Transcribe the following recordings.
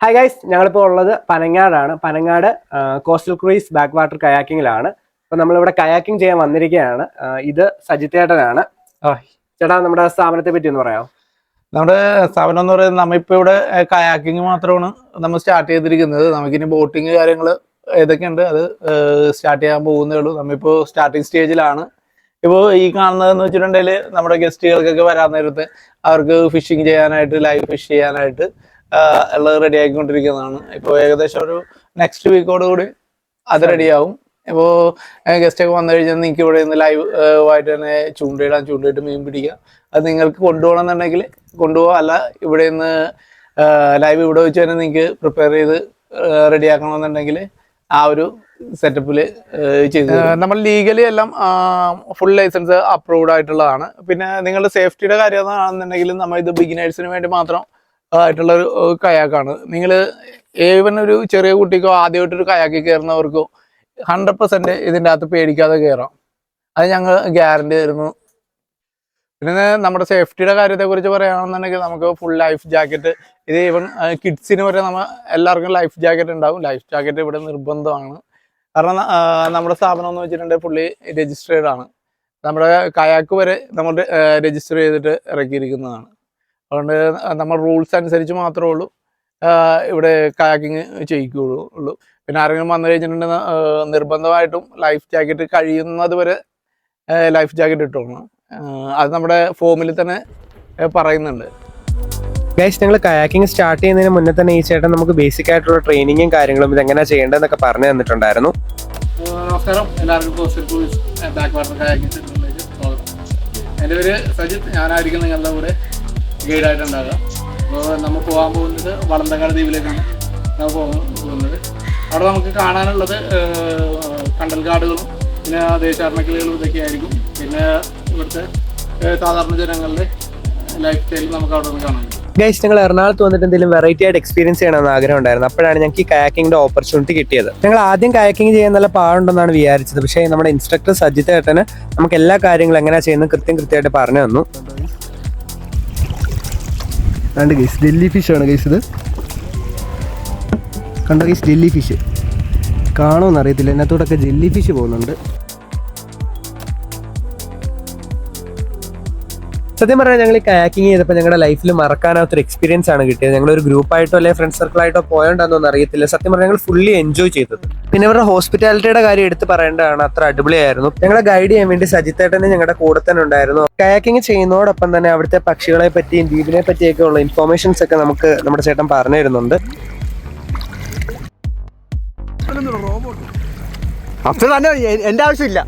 Hi guys, ഞങ്ങളിപ്പോൾ ഉള്ളത് പനങ്ങാടാണ്. Panangad coastal cruise backwater കയാക്കിങ്ങിലാണ്. അപ്പോൾ നമ്മളിവിടെ കയാക്കിംഗ് ചെയ്യാൻ വന്നിരിക്കുകയാണ്. ഇത് സജിത് ചേട്ടനാണ്. ചേട്ടാ, നമ്മുടെ സ്ഥാപനത്തെ പറ്റി ഒന്ന് പറയാമോ? നമ്മുടെ സ്ഥാപനം എന്ന് പറയുന്നത് നമ്മളിപ്പോൾ ഇവിടെ കയാക്കിങ് മാത്രമാണ് നമ്മൾ സ്റ്റാർട്ട് ചെയ്തിരിക്കുന്നത്. നമുക്കിനി ബോട്ടിങ് കാര്യങ്ങൾ ഏതൊക്കെയുണ്ട് അത് സ്റ്റാർട്ട് ചെയ്യാൻ പോകുന്നേ ഉള്ളൂ. നമ്മളിപ്പോൾ സ്റ്റാർട്ടിങ് സ്റ്റേജിലാണ്. ഇപ്പോൾ ഈ കാണുന്നതെന്ന് വെച്ചിട്ടുണ്ടെങ്കിൽ നമ്മുടെ ഗസ്റ്റുകൾക്കൊക്കെ വരാൻ നേരത്ത് അവർക്ക് ഫിഷിങ് ചെയ്യാനായിട്ട്, ലൈവ് ഫിഷ് ചെയ്യാനായിട്ട് എല്ലാം റെഡി ആക്കിക്കൊണ്ടിരിക്കുന്നതാണ്. ഇപ്പോൾ ഏകദേശം ഒരു നെക്സ്റ്റ് വീക്കോട് കൂടി അത് റെഡിയാവും. ഇപ്പോൾ ഗസ്റ്റൊക്കെ വന്നു കഴിഞ്ഞാൽ നിങ്ങൾക്ക് ഇവിടെ നിന്ന് ലൈവ് ആയിട്ട് തന്നെ ചൂണ്ടയിട്ട് മീൻ പിടിക്കാം. അത് നിങ്ങൾക്ക് കൊണ്ടുപോകണമെന്നുണ്ടെങ്കിൽ കൊണ്ടുപോകാം, അല്ല ഇവിടെ നിന്ന് ലൈവ് ഇവിടെ വെച്ച് തന്നെ നിങ്ങൾക്ക് പ്രിപ്പയർ ചെയ്ത് റെഡിയാക്കണമെന്നുണ്ടെങ്കിൽ ആ ഒരു സെറ്റപ്പിൽ ചെയ്ത് നമ്മൾ ലീഗലി എല്ലാം ഫുൾ ലൈസൻസ് അപ്രൂവ്ഡ് ആയിട്ടുള്ളതാണ്. പിന്നെ നിങ്ങളുടെ സേഫ്റ്റിയുടെ കാര്യം ആണെന്നുണ്ടെങ്കിൽ നമ്മൾ ഇത് ബിഗിനേഴ്സിന് വേണ്ടി മാത്രം ആയിട്ടുള്ളൊരു കയാക്കാണ്. നിങ്ങൾ ഏവൻ ഒരു ചെറിയ കുട്ടിക്കോ ആദ്യമായിട്ടൊരു കയാക്കി കയറുന്നവർക്കോ 100% ഇതിൻ്റെ അകത്ത് പേടിക്കാതെ കയറാം. അത് ഞങ്ങൾ ഗ്യാരണ്ടി തരുന്നു. പിന്നെ നമ്മുടെ സേഫ്റ്റിയുടെ കാര്യത്തെക്കുറിച്ച് പറയുകയാണെന്നുണ്ടെങ്കിൽ നമുക്ക് ഫുൾ ലൈഫ് ജാക്കറ്റ്, ഇത് ഈവൻ കിഡ്സിന് വരെ എല്ലാവർക്കും ലൈഫ് ജാക്കറ്റ് ഉണ്ടാവും. ലൈഫ് ജാക്കറ്റ് ഇവിടെ നിർബന്ധമാണ്. കാരണം നമ്മുടെ സ്ഥാപനം എന്ന് വെച്ചിട്ടുണ്ടെങ്കിൽ ഫുള്ളി രജിസ്റ്റേർഡ് ആണ്. നമ്മുടെ കയാക്ക് വരെ നമ്മൾ രജിസ്റ്റർ ചെയ്തിട്ട് ഇറക്കിയിരിക്കുന്നതാണ്. അതുകൊണ്ട് നമ്മൾ റൂൾസ് അനുസരിച്ച് മാത്രമേ ഉള്ളൂ ഇവിടെ കയാക്കിങ് ചെയ്യിക്കുകയുള്ളൂ. പിന്നെ ആരെങ്കിലും വന്നു കഴിഞ്ഞിട്ടുണ്ടെങ്കിൽ നിർബന്ധമായിട്ടും ലൈഫ് ജാക്കറ്റ് കഴിയുന്നത് വരെ ലൈഫ് ജാക്കറ്റ് ഇട്ടോളണം. അത് നമ്മുടെ ഫോമിൽ തന്നെ പറയുന്നുണ്ട്. ഗൈസ്, ഞങ്ങൾ കയാക്കിംഗ് സ്റ്റാർട്ട് ചെയ്യുന്നതിന് മുന്നേ തന്നെ ഈ ചേട്ടൻ നമുക്ക് ബേസിക് ആയിട്ടുള്ള ട്രെയിനിങ്ങും കാര്യങ്ങളും ഇതെങ്ങനെയാണ് ചെയ്യേണ്ടതെന്നൊക്കെ പറഞ്ഞു തന്നിട്ടുണ്ടായിരുന്നു. നമസ്കാരം, എല്ലാവർക്കും coastal cruise back water kayaking സെന്ററിലേക്ക് സ്വാഗതം. എൻ്റെ പേര് സജിത്. ഞാനായിരിക്കും നിങ്ങളുടെ കൂടെ ഗൈഡായിട്ടുണ്ടാകുക. അപ്പോൾ നമ്മൾ പോകാൻ പോകുന്നത് വളന്തങ്കാട് ദ്വീപിലേക്കാണ് നമ്മൾ പോകുന്നത്. അവിടെ നമുക്ക് കാണാനുള്ളത് കണ്ടൽക്കാടുകളും പിന്നെ ദേശാടനക്കിളികളും ഇതൊക്കെ ആയിരിക്കും. പിന്നെ ഇവിടുത്തെ സാധാരണ ജനങ്ങളുടെ ലൈഫ് സ്റ്റൈൽ നമുക്ക് അവിടെ നിന്ന് കാണാൻ. ഗൈസ്, ഞങ്ങൾ എറണാകുളത്ത് വന്നിട്ട് എന്തെങ്കിലും വെറൈറ്റി ആയിട്ട് എക്സ്പീരിയൻസ് ചെയ്യണമെന്ന് ആഗ്രഹം ഉണ്ടായിരുന്നു. അപ്പോഴാണ് ഞങ്ങൾക്ക് ഈ കയാക്കിങ്ങിന്റെ ഓപ്പർച്യൂണിറ്റി കിട്ടിയത്. ഞങ്ങൾ ആദ്യം കയാക്കിങ് ചെയ്യാൻ നല്ല പാടുണ്ടെന്നാണ് വിചാരിച്ചത്. പക്ഷേ നമ്മുടെ ഇൻസ്ട്രക്ടർ സജിത് ഏട്ടന് നമുക്ക് എല്ലാ കാര്യങ്ങളും എങ്ങനെയാണ് ചെയ്യുന്നത് കൃത്യമായിട്ട് പറഞ്ഞു തന്നു. കണ്ട് ഗൈസ്, ജെല്ലി ഫിഷ് ആണ് ഗൈസ് ഇത്. കണ്ട ഗൈസ്, ജെല്ലി ഫിഷ് കാണുമെന്ന് അറിയത്തില്ല, ഇതിനകത്തോടൊക്കെ ജെല്ലി ഫിഷ് പോകുന്നുണ്ട്. സത്യം പറഞ്ഞാൽ ഞങ്ങൾ ഈ കയാക്കിങ് ചെയ്തപ്പോൾ ഞങ്ങളുടെ ലൈഫിൽ മറക്കാനാത്തൊരു എക്സ്പീരിയൻസ് ആണ് കിട്ടിയത്. ഞങ്ങളൊരു ഗ്രൂപ്പായിട്ടോ അല്ലെങ്കിൽ ഫ്രണ്ട് സർക്കിളായിട്ടോ പോയോണ്ടെന്നൊന്നും അറിയത്തില്ല. സത്യം പറഞ്ഞാൽ ഞങ്ങൾ ഫുള്ളി എൻജോയ് ചെയ്തത്. പിന്നെ ഇവരുടെ ഹോസ്പിറ്റാലിറ്റിയുടെ കാര്യം എടുത്ത് പറയേണ്ടതാണ്. അത്ര അടിപൊളിയായിരുന്നു. ഞങ്ങളെ ഗൈഡ് ചെയ്യാൻ വേണ്ടി സജിത്തേട്ടനെ ഞങ്ങളുടെ കൂടെ തന്നെ ഉണ്ടായിരുന്നു. കയാക്കിങ് ചെയ്യുന്നതോടൊപ്പം തന്നെ അവിടുത്തെ പക്ഷികളെ പറ്റിയും ദ്വീപിനെ പറ്റിയൊക്കെ ഉള്ള ഇൻഫോർമേഷൻസ് ഒക്കെ നമുക്ക് നമ്മുടെ ചേട്ടൻ പറഞ്ഞു തരുന്നുണ്ട്. അപ്പൊ തന്നെ എന്റെ ആവശ്യമില്ല.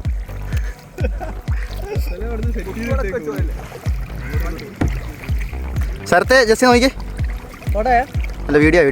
സ്ഥലത്തെ ജസ്റ്റ് നോക്കിക്കേ. അല്ല, വീഡിയോ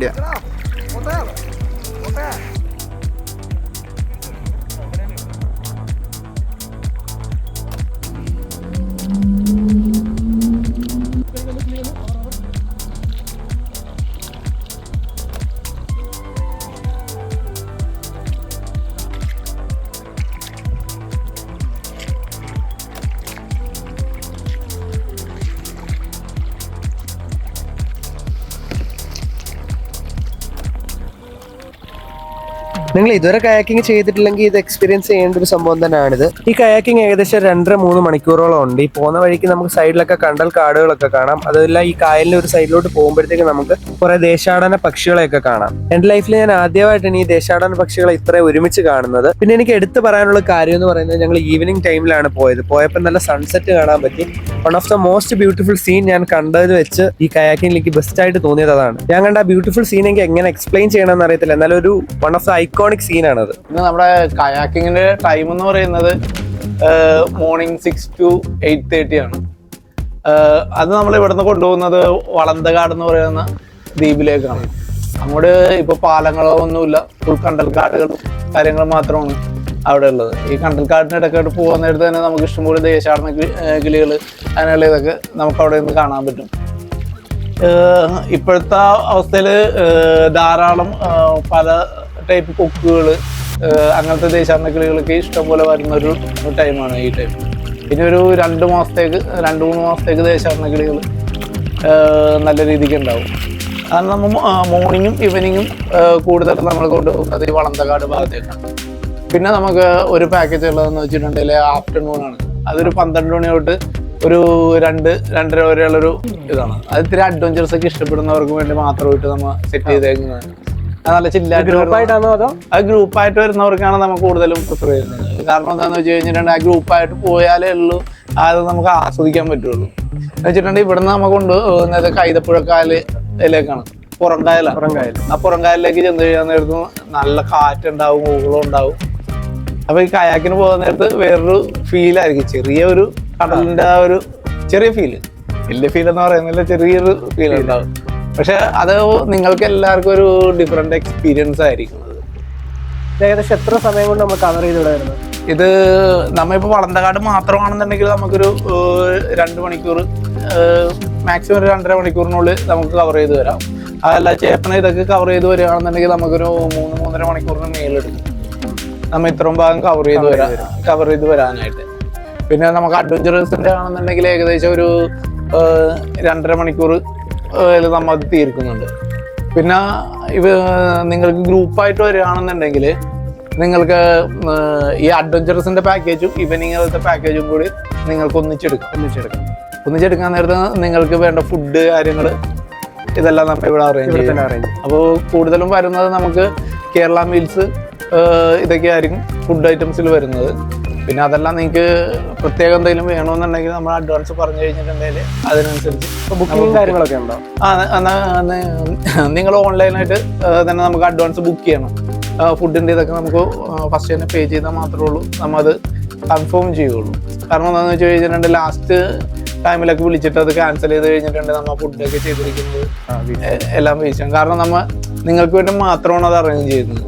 നിങ്ങൾ ഇതുവരെ കയാക്കിംഗ് ചെയ്തിട്ടില്ലെങ്കിൽ ഇത് എക്സ്പീരിയൻസ് ചെയ്യേണ്ട ഒരു സംഭവം തന്നെയാണിത്. ഈ കയാക്കിംഗ് ഏകദേശം 2-3 മണിക്കൂറോളം ഉണ്ട്. ഈ പോകുന്ന വഴിക്ക് നമുക്ക് സൈഡിലൊക്കെ കണ്ടൽ കാടുകളൊക്കെ കാണാം. അതെല്ലാം ഈ കായലിന്റെ ഒരു സൈഡിലോട്ട് പോകുമ്പോഴത്തേക്ക് നമുക്ക് കുറെ ദേശാടന പക്ഷികളെയൊക്കെ കാണാം. എന്റെ ലൈഫിൽ ഞാൻ ആദ്യമായിട്ടാണ് ഈ ദേശാടന പക്ഷികളെ ഇത്ര ഒരുമിച്ച് കാണുന്നത്. പിന്നെ എനിക്ക് എടുത്തു പറയാനുള്ള കാര്യം എന്ന് പറയുന്നത്, ഞങ്ങൾ ഈവനിങ് ടൈമിലാണ് പോയപ്പോൾ നല്ല സൺസെറ്റ് കാണാൻ പറ്റി. One of the most beautiful scene ഞാൻ കണ്ടത് വെച്ച് ഈ കയാക്കിംഗിലേക്ക് ബെസ്റ്റ് ആയിട്ട് തോന്നിയത് അതാണ്. ഞാൻ കണ്ട ആ ബ്യൂട്ടിഫുൾ സീൻ എനിക്ക് എങ്ങനെ എക്സ്പ്ലെയിൻ ചെയ്യണമെന്ന് അറിയത്തില്ല, എന്നാലും ഒരു വൺ ഓഫ് ദ ഐക്കോണിക് സീനാണത്. നമ്മുടെ കയാക്കിങ്ങിന്റെ ടൈം എന്ന് പറയുന്നത് മോർണിംഗ് 6 to 8:30 ആണ്. അത് നമ്മൾ ഇവിടുന്ന് കൊണ്ടുപോകുന്നത് വളന്തകാട് എന്ന് പറയുന്ന ദ്വീപിലേക്കാണ്. അങ്ങോട്ട് ഇപ്പൊ പാലങ്ങളോ ഒന്നുമില്ല, ഫുൾ കണ്ടൽക്കാടുകളും കാര്യങ്ങളും മാത്രമാണ് അവിടെ ഉള്ളത്. ഈ കണ്ടൽക്കാടിന് ഇടയ്ക്കായിട്ട് പോകുന്ന നേരത്ത് തന്നെ നമുക്ക് ഇഷ്ടംപോലെ ദേശാടന കിളികൾ അങ്ങനെയുള്ള ഇതൊക്കെ നമുക്ക് അവിടെ നിന്ന് കാണാൻ പറ്റും. ഇപ്പോഴത്തെ അവസ്ഥയിൽ ധാരാളം പല ടൈപ്പ് കൊക്കുകൾ അങ്ങനത്തെ ദേശാടന കിളികളൊക്കെ ഇഷ്ടംപോലെ വരുന്നൊരു ടൈമാണ് ഈ ടൈം. പിന്നെ ഒരു 2-3 മാസത്തേക്ക് ദേശാടന കിളികൾ നല്ല രീതിക്ക് ഉണ്ടാവും. അത് നമ്മൾ മോർണിംഗും ഈവനിങ്ങും കൂടുതൽ നമ്മൾ കൊണ്ടുപോകുന്നത് ഈ വളന്തകാട് ഭാഗത്തേക്കാണ്. പിന്നെ നമുക്ക് ഒരു പാക്കേജ് ഉള്ളതെന്ന് വെച്ചിട്ടുണ്ടെങ്കിൽ ആഫ്റ്റർനൂൺ ആണ്. അതൊരു 12 മണി തൊട്ട് ഒരു 2-2:30 വരെയുള്ളൊരു ഇതാണ്. അത് ഇത്തിരി അഡ്വഞ്ചേഴ്സ് ഒക്കെ ഇഷ്ടപ്പെടുന്നവർക്ക് വേണ്ടി മാത്രമായിട്ട് നമ്മൾ സെറ്റ് ചെയ്തേക്കുന്നതാണ്. അത് നല്ല ചില്ലായിട്ട് ഗ്രൂപ്പായിട്ടാണോ അതോ? ആ ഗ്രൂപ്പായിട്ട് വരുന്നവർക്കാണ് നമുക്ക് കൂടുതലും പ്രിഫർ ചെയ്യുന്നത്. കാരണം എന്താണെന്ന് വെച്ച് കഴിഞ്ഞിട്ടുണ്ടെങ്കിൽ ആ ഗ്രൂപ്പായിട്ട് പോയാലേ ഉള്ളൂ അത് നമുക്ക് ആസ്വദിക്കാൻ പറ്റുള്ളൂ. എന്ന് വെച്ചിട്ടുണ്ടെങ്കിൽ ഇവിടുന്ന് നമുക്ക് കൊണ്ടുപോകുന്നത് കൈതപ്പുഴക്കായലിലേക്കാണ്, പുറംകായലാണ്. ആ പുറംകായലിലേക്ക് ചെന്ന് കഴിയാൻ നേരത്ത് നല്ല കാറ്റുണ്ടാവും, ഊളം ഉണ്ടാവും. അപ്പൊ ഈ കയാക്കിന് പോകുന്ന നേരത്ത് വേറൊരു ഫീലായിരിക്കും. ചെറിയൊരു കടലിന്റെ ആ ഒരു ചെറിയ ഫീല്, വലിയ ഫീൽ എന്ന് പറയുന്നില്ല, ചെറിയൊരു ഫീൽ ഉണ്ടാവും. പക്ഷെ അത് നിങ്ങൾക്ക് എല്ലാവർക്കും ഒരു ഡിഫറെന്റ് എക്സ്പീരിയൻസ് ആയിരിക്കും. ഏകദേശം എത്ര സമയം കൊണ്ട് നമ്മൾ കവർ ചെയ്ത് വിടായിരുന്നു? ഇത് നമ്മളിപ്പോൾ വളന്തകാട് മാത്രമാണെന്നുണ്ടെങ്കിൽ നമുക്കൊരു 2 മണിക്കൂർ, മാക്സിമം ഒരു 2.5 മണിക്കൂറിനുള്ളിൽ നമുക്ക് കവർ ചെയ്ത് വരാം. അതല്ല ചേപ്പന ഇതൊക്കെ കവർ ചെയ്ത് വരികയാണെന്നുണ്ടെങ്കിൽ നമുക്കൊരു 3-3.5 മണിക്കൂറിന് മേലെടുക്കും നമ്മൾ ഇത്രയും ഭാഗം കവർ ചെയ്ത് വരാനായിട്ട്. പിന്നെ നമുക്ക് അഡ്വഞ്ചറേഴ്സിന്റെ ആണെന്നുണ്ടെങ്കിൽ ഏകദേശം ഒരു 2.5 മണിക്കൂർ നമ്മൾ അത് തീർക്കുന്നുണ്ട്. പിന്നെ നിങ്ങൾക്ക് ഗ്രൂപ്പായിട്ട് വരികയാണെന്നുണ്ടെങ്കിൽ നിങ്ങൾക്ക് ഈ അഡ്വഞ്ചറസിന്റെ പാക്കേജും ഈവനിങ്ങുകളുടെ പാക്കേജും കൂടി നിങ്ങൾക്ക് ഒന്നിച്ചെടുക്കാൻ നേരത്ത് നിങ്ങൾക്ക് വേണ്ട ഫുഡ് കാര്യങ്ങൾ ഇതെല്ലാം നമ്മൾ ഇവിടെ അറേഞ്ച്. അപ്പോൾ കൂടുതലും വരുന്നത് നമുക്ക് കേരള മീൽസ് ഇതൊക്കെ ആയിരിക്കും ഫുഡ് ഐറ്റംസിൽ വരുന്നത്. പിന്നെ അതെല്ലാം നിങ്ങൾക്ക് പ്രത്യേകം എന്തെങ്കിലും വേണമെന്നുണ്ടെങ്കിൽ നമ്മൾ അഡ്വാൻസ് പറഞ്ഞു കഴിഞ്ഞിട്ടുണ്ടെങ്കിൽ അതിനനുസരിച്ച് ബുക്കിംഗ് കാര്യങ്ങളൊക്കെ ഉണ്ടോ? നിങ്ങൾ ഓൺലൈനായിട്ട് തന്നെ നമുക്ക് അഡ്വാൻസ് ബുക്ക് ചെയ്യണം. ഫുഡിൻ്റെ ഇതൊക്കെ നമുക്ക് ഫസ്റ്റ് തന്നെ പേ ചെയ്താൽ മാത്രമേ ഉള്ളൂ നമ്മൾ അത് കൺഫേം ചെയ്യുള്ളൂ. കാരണം എന്താണെന്ന് വെച്ച് കഴിഞ്ഞിട്ടുണ്ടെങ്കിൽ ലാസ്റ്റ് ടൈമിലൊക്കെ വിളിച്ചിട്ട് അത് ക്യാൻസൽ ചെയ്ത് കഴിഞ്ഞിട്ടുണ്ടെങ്കിൽ നമ്മൾ ഫുഡൊക്കെ ചെയ്തിരിക്കുന്നത് എല്ലാം വേസ്റ്റാണ്. കാരണം നിങ്ങൾക്ക് വേണ്ടി മാത്രമാണ് അത് അറേഞ്ച് ചെയ്യുന്നത്.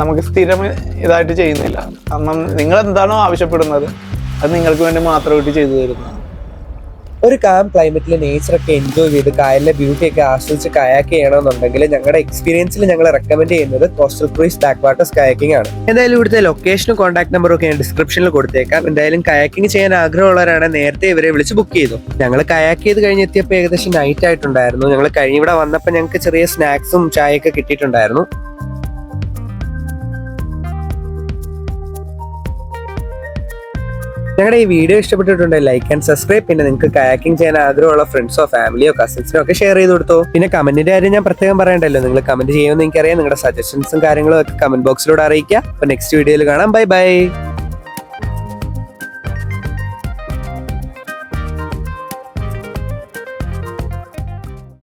നമുക്ക് സ്ഥിരം ഇതായിട്ട് ചെയ്യുന്നില്ല. കാരണം നിങ്ങൾ എന്താണോ ആവശ്യപ്പെടുന്നത് അത് നിങ്ങൾക്ക് വേണ്ടി മാത്രമായിട്ട് ചെയ്തു തരുന്നത്. ഒരു കാം ക്ലൈമറ്റിൽ നേച്ചറൊക്കെ എൻജോയ് ചെയ്ത് കായലിലെ ബ്യൂട്ടി ഒക്കെ ആസ്വദിച്ച് കയാക്ക് ചെയ്യണമെന്നുണ്ടെങ്കിൽ ഞങ്ങളുടെ എക്സ്പീരിയൻസിൽ ഞങ്ങൾ റെക്കമെൻഡ് ചെയ്യുന്നത് coastal cruise back waters kayaking ആണ്. എന്തായാലും ഇവിടുത്തെ ലൊക്കേഷനും കോൺടാക്ട് നമ്പറും ഒക്കെ ഞാൻ ഡിസ്ക്രിപ്ഷനിൽ കൊടുത്തേക്കാം. എന്തായാലും കയാക്കിംഗ് ചെയ്യാൻ ആഗ്രഹമുള്ളവരാണ് നേരത്തെ ഇവരെ വിളിച്ച് ബുക്ക് ചെയ്തു. ഞങ്ങൾ കയാക്ക് ചെയ്ത് കഴിഞ്ഞെത്തിയപ്പോൾ ഏകദേശം നൈറ്റ് ആയിട്ടുണ്ടായിരുന്നു. ഞങ്ങൾ ഇവിടെ വന്നപ്പോൾ ഞങ്ങൾക്ക് ചെറിയ സ്നാക്സും ചായയൊക്കെ കിട്ടിയിട്ടുണ്ടായിരുന്നു. ഞങ്ങളുടെ ഈ വീഡിയോ ഇഷ്ടപ്പെട്ടിട്ടുണ്ടെങ്കിൽ ലൈക്ക് ആൻഡ് സബ്സ്ക്രൈബ്. പിന്നെ നിങ്ങൾക്ക് കയാക്കിംഗ് ചെയ്യാൻ ആഗ്രഹമുള്ള ഫ്രണ്ട്സോ ഫാമിലിയോ കസിൻസിനോ ഒക്കെ ഷെയർ ചെയ്ത് കൊടുത്തോ. പിന്നെ കമന്റിന്റെ കാര്യം ഞാൻ പ്രത്യേകം പറയണ്ടല്ലോ, നിങ്ങൾ കമന്റ് ചെയ്യുമെന്ന് എനിക്കറിയാം. നിങ്ങളുടെ സജഷൻസും കാര്യങ്ങളും ഒക്കെ കമന്റ് ബോക്സിലൂടെ അറിയിക്കുക. അപ്പൊ നെക്സ്റ്റ് വീഡിയോയിൽ കാണാം. Bye bye.